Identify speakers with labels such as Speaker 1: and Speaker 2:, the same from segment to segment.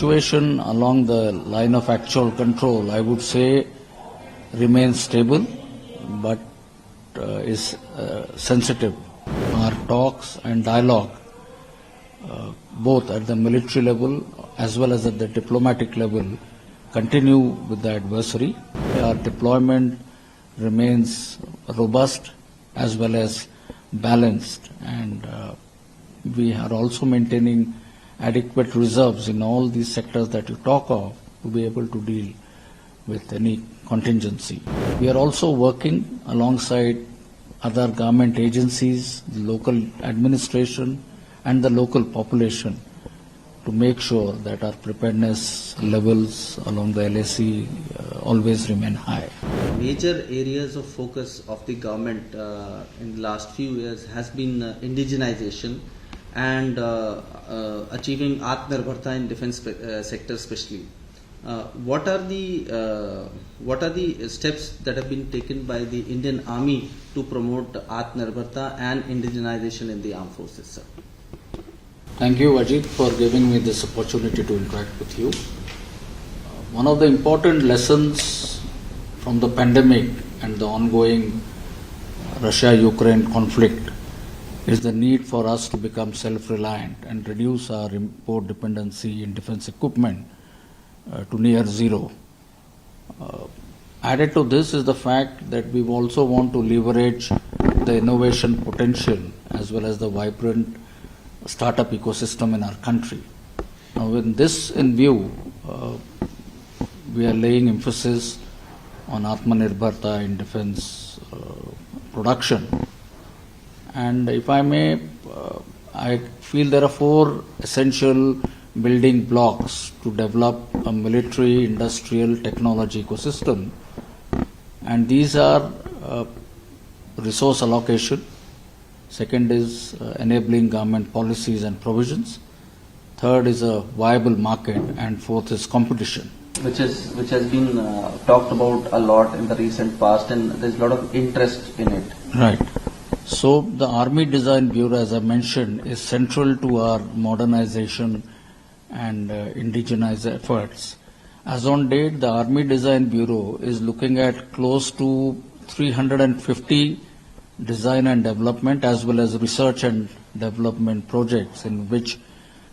Speaker 1: situation along the line of actual control, I would say, remains stable, but is sensitive. Our talks and dialogue, both at the military level as well as at the diplomatic level, continue with the adversary. Our deployment remains robust as well as balanced, and we are also maintaining adequate reserves in all these sectors that you talk of to be able to deal with any contingency. We are also working alongside other government agencies, the local administration and the local population to make sure that our preparedness levels along the LAC always remain high.
Speaker 2: Major areas of focus of the government in the last few years has been indigenization and achieving Atmanirbharta in defense sector especially. What are the steps that have been taken by the Indian Army to promote Atmanirbharta and indigenization in the armed forces, sir?
Speaker 1: Thank you, Ajit, for giving me this opportunity to interact with you. One of the important lessons from the pandemic and the ongoing Russia-Ukraine conflict is the need for us to become self-reliant and reduce our import dependency in defense equipment to near zero. Added to this is the fact that we also want to leverage the innovation potential as well as the vibrant startup ecosystem in our country. Now, with this in view, we are laying emphasis on Atmanirbharta in defense production. And if I may, I feel there are 4 essential building blocks to develop a military industrial technology ecosystem. And these are resource allocation. Second is enabling government policies and provisions. Third is a viable market, and fourth is competition.
Speaker 2: Which has been talked about a lot in the recent past, and there's a lot of interest in it.
Speaker 1: Right. So the Army Design Bureau, as I mentioned, is central to our modernization and indigenize efforts. As on date, the Army Design Bureau is looking at close to 350 design and development as well as research and development projects in which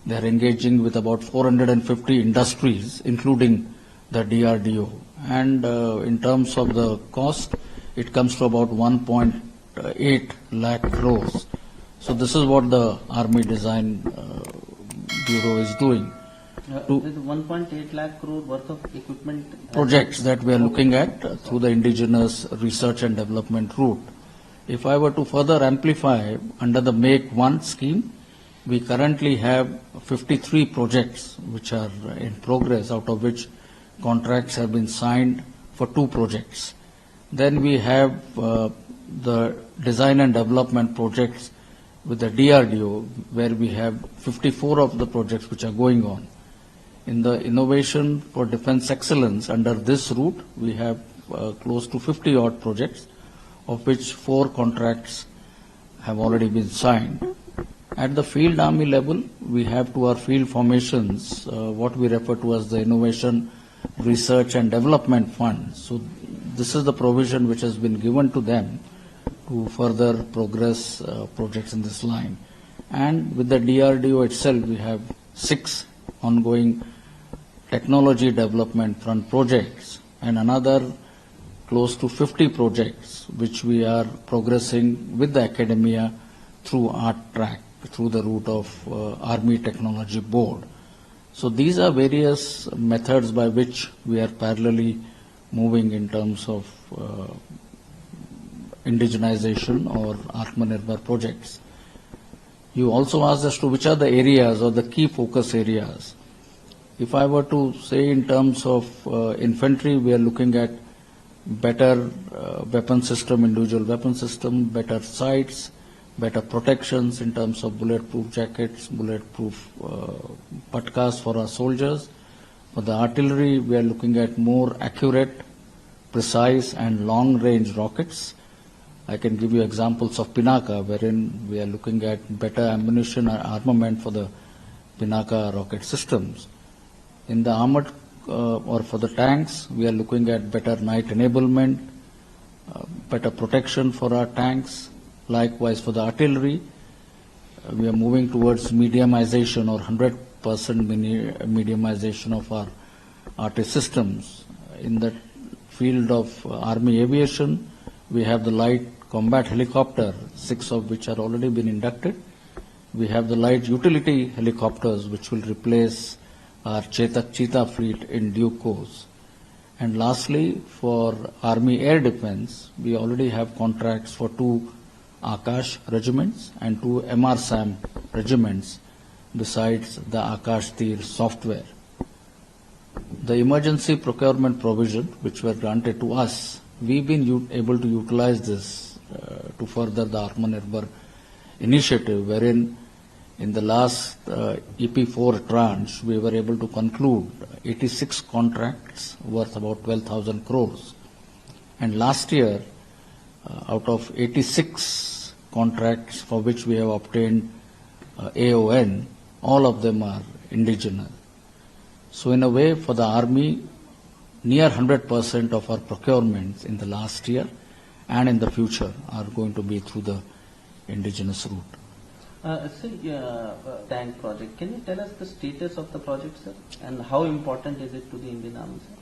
Speaker 1: they are engaging with about 450 industries, including the DRDO. And in terms of the cost, it comes to about 1.8 lakh crores. So this is what the Army Design Bureau is doing.
Speaker 2: With 1.8 lakh crore worth of equipment
Speaker 1: projects that we are looking at through the indigenous research and development route. If I were to further amplify, under the Make One scheme, we currently have 53 projects which are in progress, out of which contracts have been signed for 2 projects. Then we have the design and development projects with the DRDO, where we have 54 of the projects which are going on. In the innovation for defense excellence, under this route, we have close to 50 odd projects, of which 4 contracts have already been signed. At the field army level, we have to our field formations what we refer to as the Innovation, Research and Development Fund. So this is the provision which has been given to them to further progress projects in this line. And with the DRDO itself, we have 6 ongoing technology development front projects and another close to 50 projects which we are progressing with the academia through art track, through the route of Army Technology Board. So these are various methods by which we are parallelly moving in terms of indigenization or Atmanirbhar projects. You also asked as to which are the areas or the key focus areas. If I were to say in terms of infantry, we are looking at better weapon system, individual weapon system, better sights, better protections in terms of bulletproof jackets, bulletproof patkas for our soldiers. For the artillery, we are looking at more accurate, precise and long-range rockets. I can give you examples of Pinaka, wherein we are looking at better ammunition and armament for the Pinaka rocket systems. In the armored or for the tanks, we are looking at better night enablement, better protection for our tanks. Likewise, for the artillery, we are moving towards mediumization or 100% mediumization of our RT systems. In the field of Army aviation, we have the light combat helicopter, 6 of which are already been inducted. We have the light utility helicopters, which will replace our Chetak Cheetah fleet in due course. And lastly, for Army Air Defense, we already have contracts for 2 Akash regiments and 2 MRSAM regiments, besides the Akash Tir software. The emergency procurement provision, which were granted to us, we've been able to utilize this to further the Atmanirbhar initiative, wherein in the last EP4 tranche, we were able to conclude 86 contracts worth about 12,000 crores. And last year, out of 86 contracts for which we have obtained AON, all of them are indigenous. So in a way, for the Army, near 100% of our procurements in the last year and in the future are going to be through the indigenous route.
Speaker 2: Tank project. Can you tell us the status of the project, sir, and how important is it to the Indian Army, sir?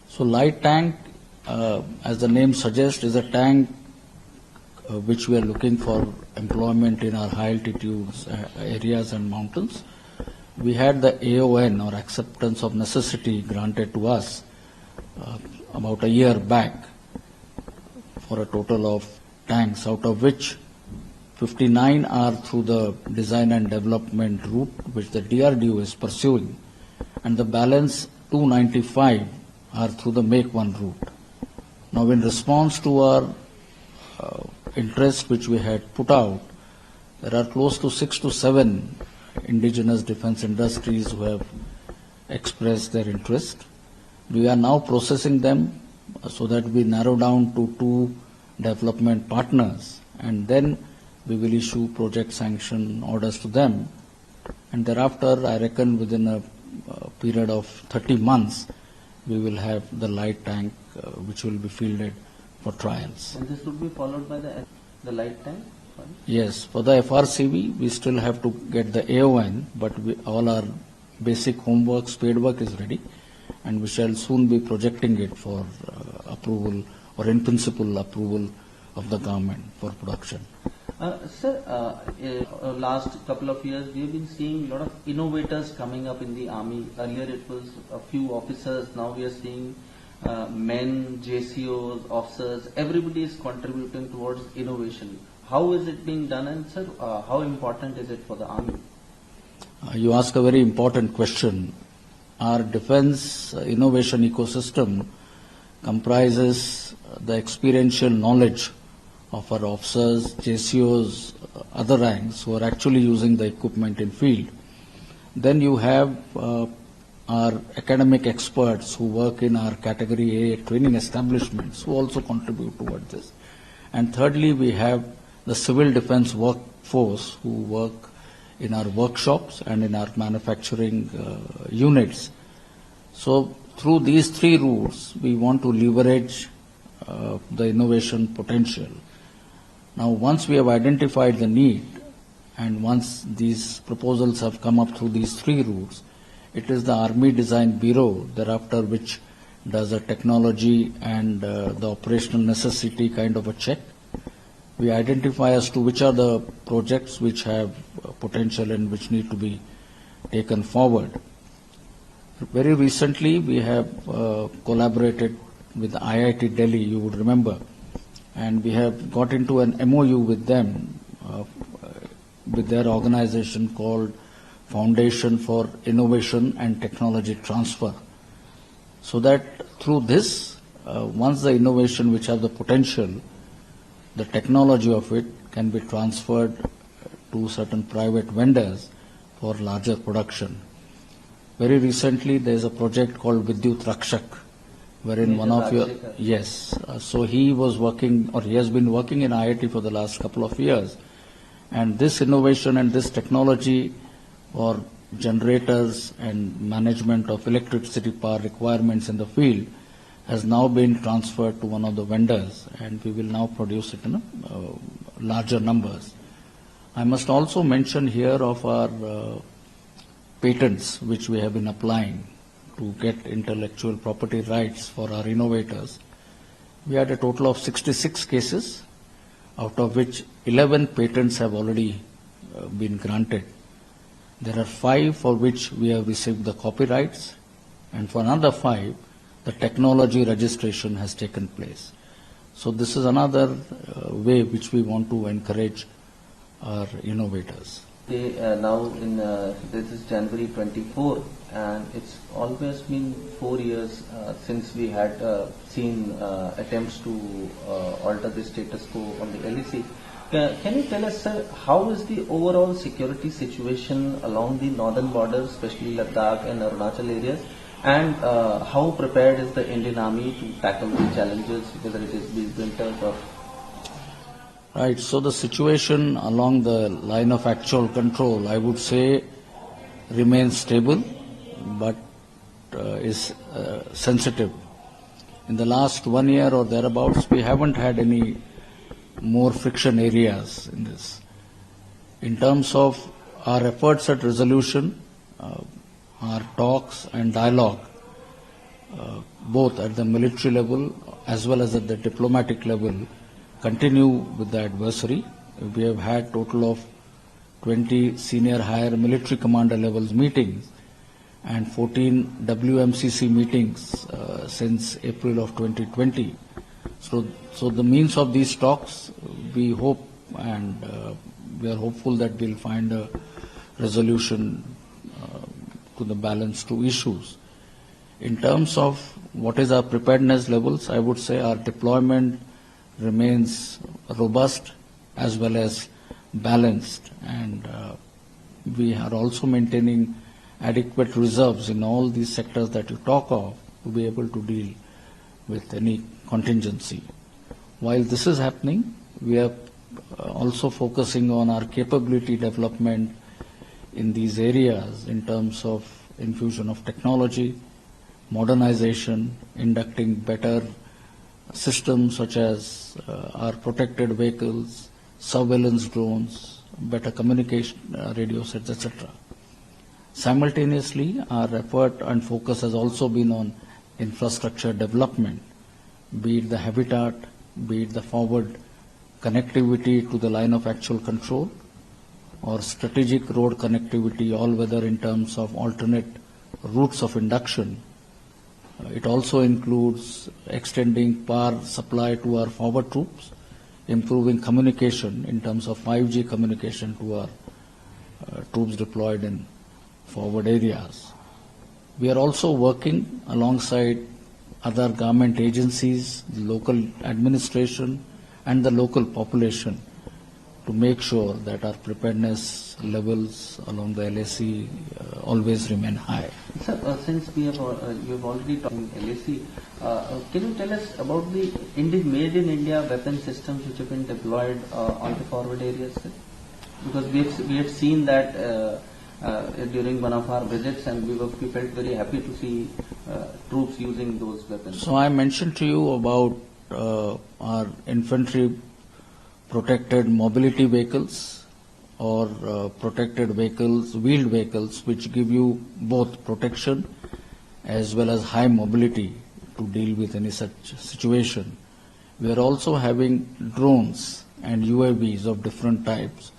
Speaker 1: So light tank, as the name suggests, is a tank which we are looking for employment in our high altitudes areas and mountains. We had the AON, or acceptance of necessity, granted to us about a year back for a total of tanks, out of which 59 are through the design and development route, which the DRDO is pursuing, and the balance 295 are through the Make One route. Now, in response to our interest which we had put out, there are close to 6 to 7 indigenous defense industries who have expressed their interest. We are now processing them so that we narrow down to 2 development partners, and then we will issue project sanction orders to them. And thereafter, I reckon within a period of 30 months, we will have the light tank which will be fielded for trials.
Speaker 2: And this would be followed by the light tank? Sorry.
Speaker 1: Yes, for the FRCV, we still have to get the AON, but all our basic homework, spade work is ready, and we shall soon be projecting it for approval, or in principle approval of the government for production.
Speaker 2: Sir, last couple of years we have been seeing a lot of innovators coming up in the Army. Earlier it was a few officers, now we are seeing men, JCOs, officers, everybody is contributing towards innovation. How is it being done, and sir, how important is it for the Army?
Speaker 1: You ask a very important question. Our defense innovation ecosystem comprises the experiential knowledge of our officers, JCOs, other ranks who are actually using the equipment in field. Then you have our academic experts who work in our Category A training establishments who also contribute towards this. And thirdly, we have the civil defense workforce who work in our workshops and in our manufacturing units. So through these 3 routes, we want to leverage the innovation potential. Now, once we have identified the need, and once these proposals have come up through these 3 routes, it is the Army Design Bureau thereafter which does a technology and the operational necessity kind of a check. We identify as to which are the projects which have potential and which need to be taken forward. Very recently, we have collaborated with IIT Delhi, you would remember, and we have got into an MOU with them, with their organization called Foundation for Innovation and Technology Transfer. So that through this, once the innovation which have the potential, the technology of it can be transferred to certain private vendors for larger production. Very recently, there is a project called Vidyut Rakshak, wherein one of your, yes, so he was working, or he has been working in IIT for the last couple of years, and this innovation and this technology for generators and management of electricity power requirements in the field has now been transferred to one of the vendors, and we will now produce it in larger numbers. I must also mention here of our patents which we have been applying to get intellectual property rights for our innovators. We had a total of 66 cases, out of which 11 patents have already been granted. There are 5 for which we have received the copyrights, and for another 5, the technology registration has taken place. So this is another way which we want to encourage our innovators.
Speaker 3: Now this is January 24, and it's always been 4 years since we had seen attempts to alter the status quo on the LEC. Can you tell us, sir, how is the overall security situation along the northern border, especially Ladakh and Arunachal areas, and how prepared is the Indian Army to tackle the challenges, whether it is these winters or...
Speaker 1: Right, so the situation along the line of actual control, I would say, remains stable, but is sensitive. In the last 1 year or thereabouts, we haven't had any more friction areas in this. In terms of our efforts at resolution, our talks and dialogue, both at the military level as well as at the diplomatic level, continue with the adversary. We have had total of 20 senior higher military commander levels meetings and 14 WMCC meetings since April of 2020. So the means of these talks, we hope and we are hopeful that we'll find a resolution to the balance two issues. In terms of what is our preparedness levels, I would say our deployment remains robust as well as balanced, and we are also maintaining adequate reserves in all these sectors that you talk of to be able to deal with any contingency. While this is happening, we are also focusing on our capability development in these areas in terms of infusion of technology, modernization, inducting better systems such as our protected vehicles, surveillance drones, better communication radio sets, etc. Simultaneously, our effort and focus has also been on infrastructure development, be it the habitat, be it the forward connectivity to the line of actual control, or strategic road connectivity, all whether in terms of alternate routes of induction. It also includes extending power supply to our forward troops, improving communication in terms of 5G communication to our troops deployed in forward areas. We are also working alongside other government agencies, the local administration and the local population to make sure that our preparedness levels along the LAC always remain high.
Speaker 3: Sir, since we have you have already talked in LAC, can you tell us about the made in India weapon systems which have been deployed on the forward areas? Sir? Because we have seen that during one of our visits, and we felt very happy to see troops using those weapons.
Speaker 1: So I mentioned to you about our infantry protected mobility vehicles or protected vehicles, wheeled vehicles, which give you both protection as well as high mobility to deal with any such situation. We are also having drones and UAVs of different types,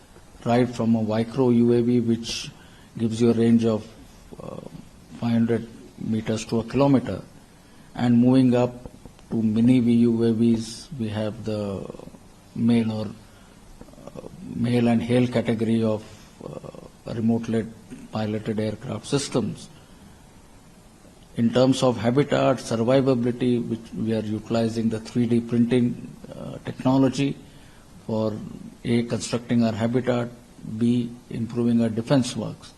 Speaker 1: right from a micro UAV which gives you a range of 500 meters to a kilometer, and moving up to mini UAVs. We have the male and hail category of remote-led piloted aircraft systems. In terms of habitat, survivability, which we are utilizing the 3D printing technology for A, constructing our habitat, B, improving our defense works.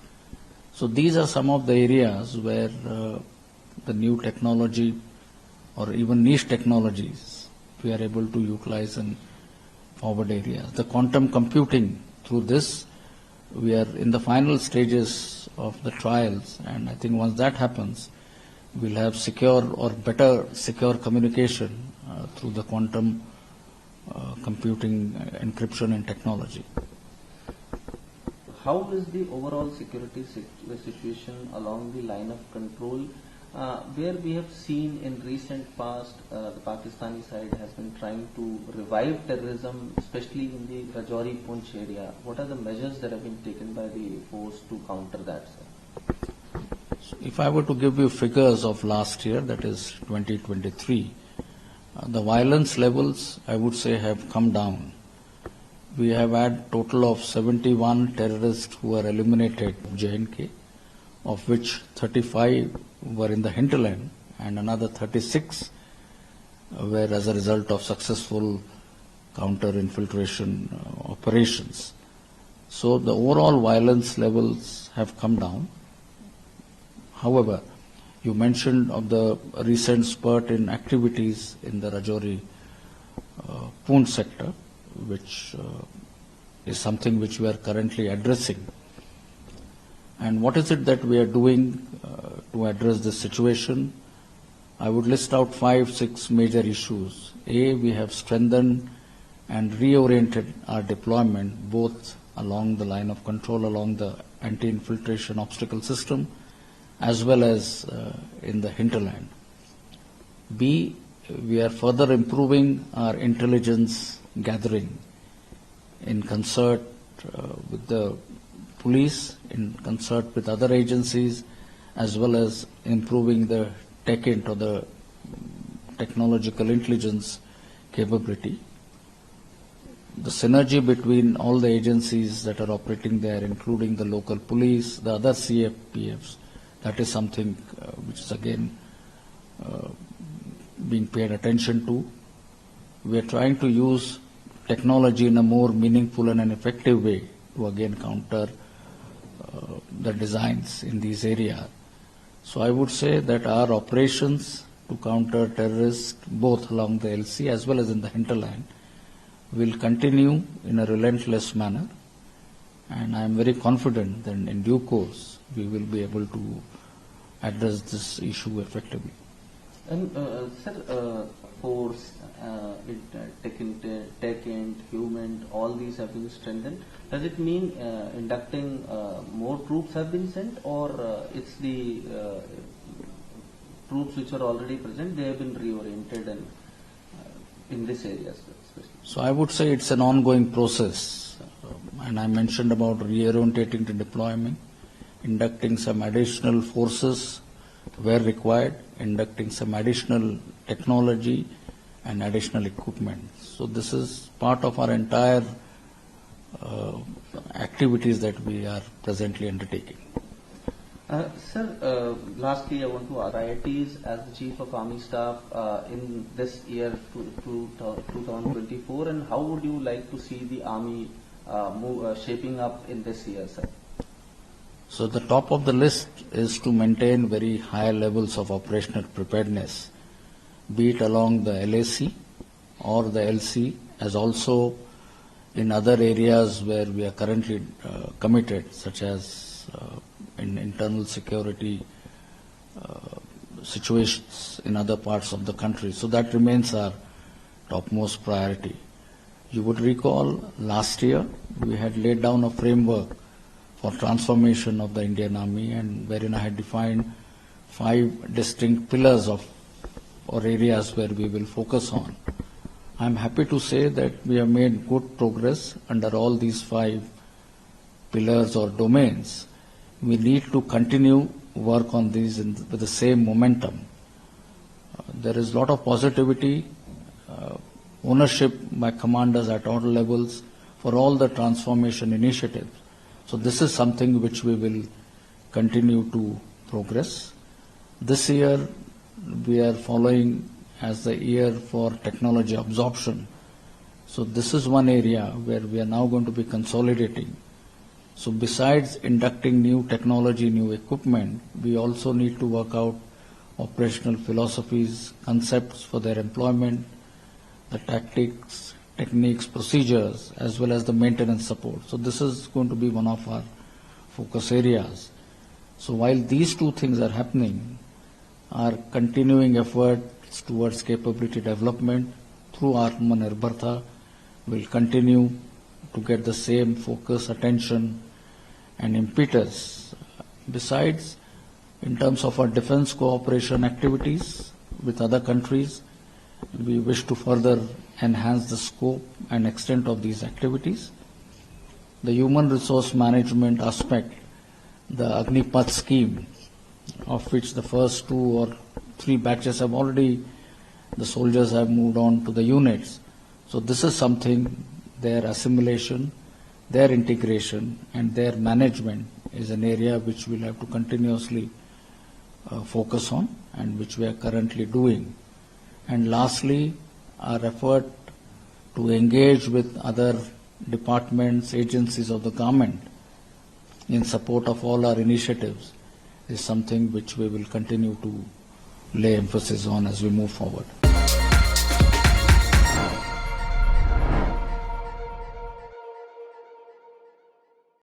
Speaker 1: So these are some of the areas where the new technology or even niche technologies we are able to utilize in forward areas. The quantum computing through this We are in the final stages of the trials, and I think once that happens, we'll have secure or better secure communication through the quantum computing, encryption and technology.
Speaker 3: How is the overall security situation along the line of control, where we have seen in recent past the Pakistani side has been trying to revive terrorism, especially in the Rajouri Poonch area? What are the measures that have been taken by the force to counter that, sir?
Speaker 1: So if I were to give you figures of last year, that is 2023, the violence levels, I would say, have come down. We have had total of 71 terrorists who were eliminated in J&K, of which 35 were in the hinterland and another 36 were as a result of successful counter-infiltration operations. So the overall violence levels have come down. However, you mentioned of the recent spurt in activities in the Rajouri Poonch sector, which is something which we are currently addressing. And what is it that we are doing to address this situation? I would list out 5-6 major issues. A, we have strengthened and reoriented our deployment both along the line of control, along the anti-infiltration obstacle system, as well as in the hinterland. B, we are further improving our intelligence gathering in concert with the police, in concert with other agencies, as well as improving the TechInt or the technological intelligence capability. The synergy between all the agencies that are operating there, including the local police, the other CFPFs, that is something which is again being paid attention to. We are trying to use technology in a more meaningful and an effective way to again counter the designs in these areas. So I would say that our operations to counter terrorists both along the LC as well as in the hinterland will continue in a relentless manner, and I am very confident that in due course we will be able to address this issue effectively.
Speaker 3: And sir, force, TechInt, human, all these have been strengthened. Does it mean inducting more troops have been sent, or it's the troops which are already present, they have been reoriented and in this area especially?
Speaker 1: So I would say it's an ongoing process, and I mentioned about reorientating the deployment, inducting some additional forces where required, inducting some additional technology and additional equipment. So this is part of our entire activities that we are presently undertaking.
Speaker 3: Sir, lastly, I want to ask priorities as the Chief of Army Staff in this year 2024, and how would you like to see the Army shaping up in this year, sir?
Speaker 1: So the top of the list is to maintain very high levels of operational preparedness, be it along the LAC or the LC, as also in other areas where we are currently committed, such as in internal security situations in other parts of the country. So that remains our topmost priority. You would recall last year we had laid down a framework for transformation of the Indian Army, and wherein I had defined 5 distinct pillars of or areas where we will focus on. I am happy to say that we have made good progress under all these 5 pillars or domains. We need to continue work on these with the same momentum. There is a lot of positivity, ownership by commanders at all levels for all the transformation initiatives. So this is something which we will continue to progress. This year we are following as the year for technology absorption. So this is one area where we are now going to be consolidating. So besides inducting new technology, new equipment, we also need to work out operational philosophies, concepts for their employment, the tactics, techniques, procedures, as well as the maintenance support. So this is going to be one of our focus areas. So while these two things are happening, our continuing efforts towards capability development through Atmanirbharta will continue to get the same focus, attention, and impetus. Besides, in terms of our defense cooperation activities with other countries, we wish to further enhance the scope and extent of these activities. The human resource management aspect, the Agnipath scheme, of which the first 2 or 3 batches have already, the soldiers have moved on to the units. So this is something, their assimilation, their integration, and their management is an area which we'll have to continuously focus on, and which we are currently doing. And lastly, our effort to engage with other departments, agencies of the government in support of all our initiatives is something which we will continue to lay emphasis on as we move forward.